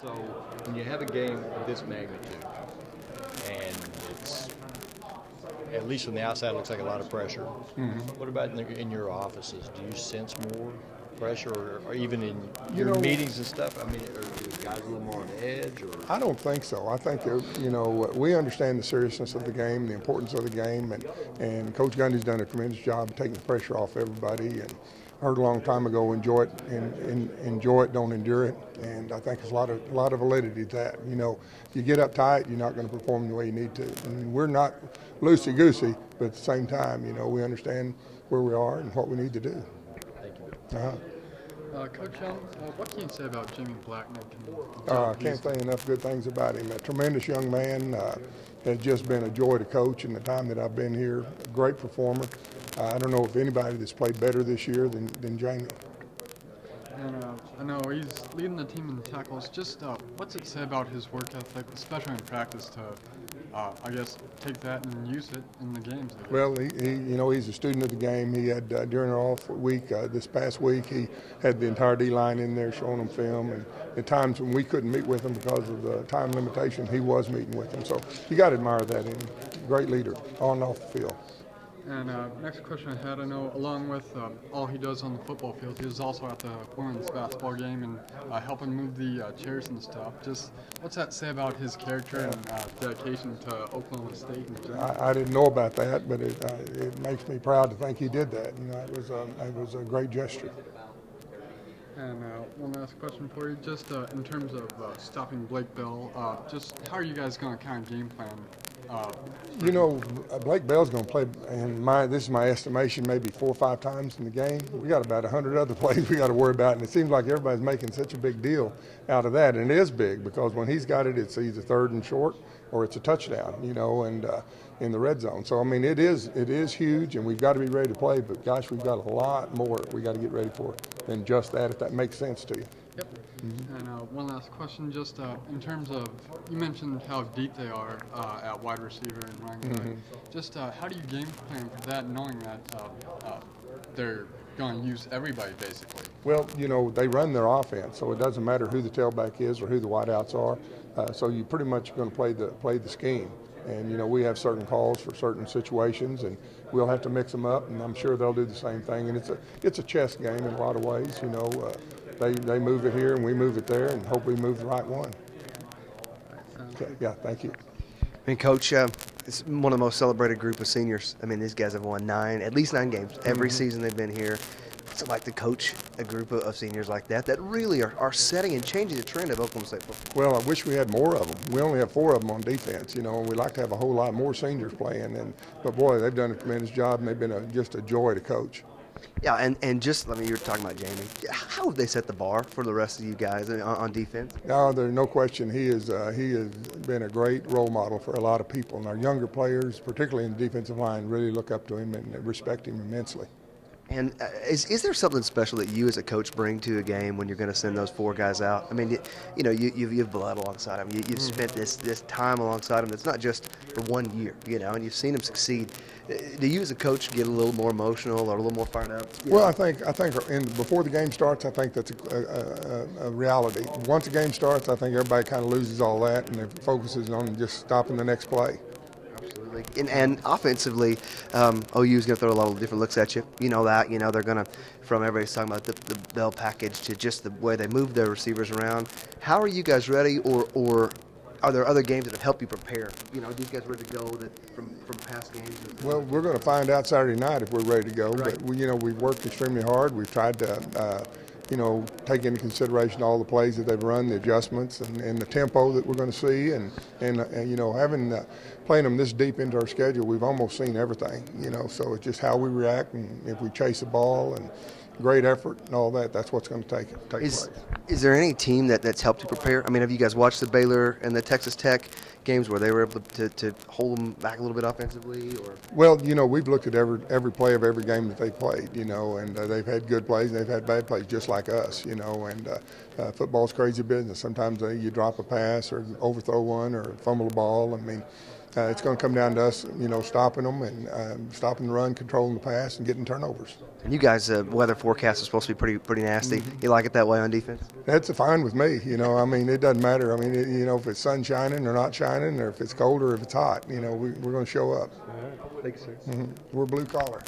So when you have a game of this magnitude, and it's, at least from the outside, it looks like a lot of pressure. What about in your offices? Do you sense more pressure, or even in your meetings and stuff? I mean, are the guys a little more on the edge? Or? I don't think so. I think, we understand the seriousness of the game, the importance of the game, and Coach Gundy's done a tremendous job of taking the pressure off everybody. And I heard a long time ago, enjoy it, and enjoy it, don't endure it. And I think there's a lot of validity to that. If you get uptight, you're not going to perform the way you need to. And we're not loosey-goosey, but at the same time, we understand where we are and what we need to do. Thank you. Coach Young, what can you say about Jimmy Blackman? I can't say enough good things about him. A tremendous young man, has just been a joy to coach in the time that I've been here. A great performer. I don't know if anybody that's played better this year than Jamie. And I know he's leading the team in tackles. Just what's it say about his work ethic, especially in practice, to I guess take that and use it in the games? Well, he's a student of the game. He had during our off week this past week, he had the entire D line in there showing them film, and at times when we couldn't meet with him because of the time limitation, he was meeting with them. So you got to admire that in him. Great leader on and off the field. And next question I had, I know along with all he does on the football field, he was also at the women's basketball game and helping move the chairs and stuff. Just what's that say about his character and dedication to Oklahoma State? I didn't know about that, but it makes me proud to think he did that. It was a great gesture. And one last question for you, just in terms of stopping Blake Bell, just how are you guys going to kind of game plan? Blake Bell's going to play, and this is my estimation, maybe 4 or 5 times in the game. We got about 100 other plays we got to worry about, and it seems like everybody's making such a big deal out of that, and it is big because when he's got it, it's either 3rd and short or it's a touchdown, and in the red zone. So I mean, it is huge, and we've got to be ready to play. But gosh, we've got a lot more we got to get ready for than just that, if that makes sense to you. Yep. And one last question, just in terms of, you mentioned how deep they are at wide receiver and running back. Just how do you game plan for that, knowing that they're going to use everybody basically? Well, they run their offense, so it doesn't matter who the tailback is or who the wideouts are. So you pretty much going to play the scheme. And we have certain calls for certain situations, and we'll have to mix them up. And I'm sure they'll do the same thing. And it's a chess game in a lot of ways. They move it here and we move it there, and hope we move the right one. Okay, yeah, thank you. I mean, Coach, it's one of the most celebrated group of seniors. I mean, these guys have won at least nine games every season they've been here. What's it like to coach a group of seniors like that really are setting and changing the trend of Oklahoma State football? Well, I wish we had more of them. We only have 4 of them on defense, and we'd like to have a whole lot more seniors playing. But boy, they've done a tremendous job, and they've been just a joy to coach. Yeah, and just, you were talking about Jamie. How have they set the bar for the rest of you guys on defense? No, there's no question. He has been a great role model for a lot of people. And our younger players, particularly in the defensive line, really look up to him and respect him immensely. And is there something special that you as a coach bring to a game when you're going to send those 4 guys out? I mean, you've bled alongside them. You've spent this time alongside them. It's not just for 1 year, and you've seen them succeed. Do you as a coach get a little more emotional or a little more fired up? Well, I think before the game starts, I think that's a reality. Once the game starts, I think everybody kind of loses all that and focuses on just stopping the next play. And offensively, OU is going to throw a lot of different looks at you. You know that. They're going to, from everybody's talking about the Bell package to just the way they move their receivers around. How are you guys ready, or are there other games that have helped you prepare? Are these guys ready to go from past games? Well, we're going to find out Saturday night if we're ready to go. Right. But we've worked extremely hard. We've tried to take into consideration all the plays that they've run, the adjustments, and the tempo that we're going to see, and having playing them this deep into our schedule, we've almost seen everything. So it's just how we react, and if we chase the ball and great effort and all that, that's what's going to take place. Is there any team that's helped you prepare? I mean, have you guys watched the Baylor and the Texas Tech games where they were able to hold them back a little bit offensively? Or? Well, we've looked at every play of every game that they played, and they've had good plays and they've had bad plays just like us, and Football's crazy business. Sometimes you drop a pass or overthrow one or fumble a ball. I mean, it's going to come down to us, stopping them and stopping the run, controlling the pass, and getting turnovers. And you guys, weather forecast is supposed to be pretty nasty. You like it that way on defense? That's fine with me. I mean, it doesn't matter. I mean, if it's sun shining or not shining, or if it's cold or if it's hot, we're going to show up. Thank you, sir. We're blue collar.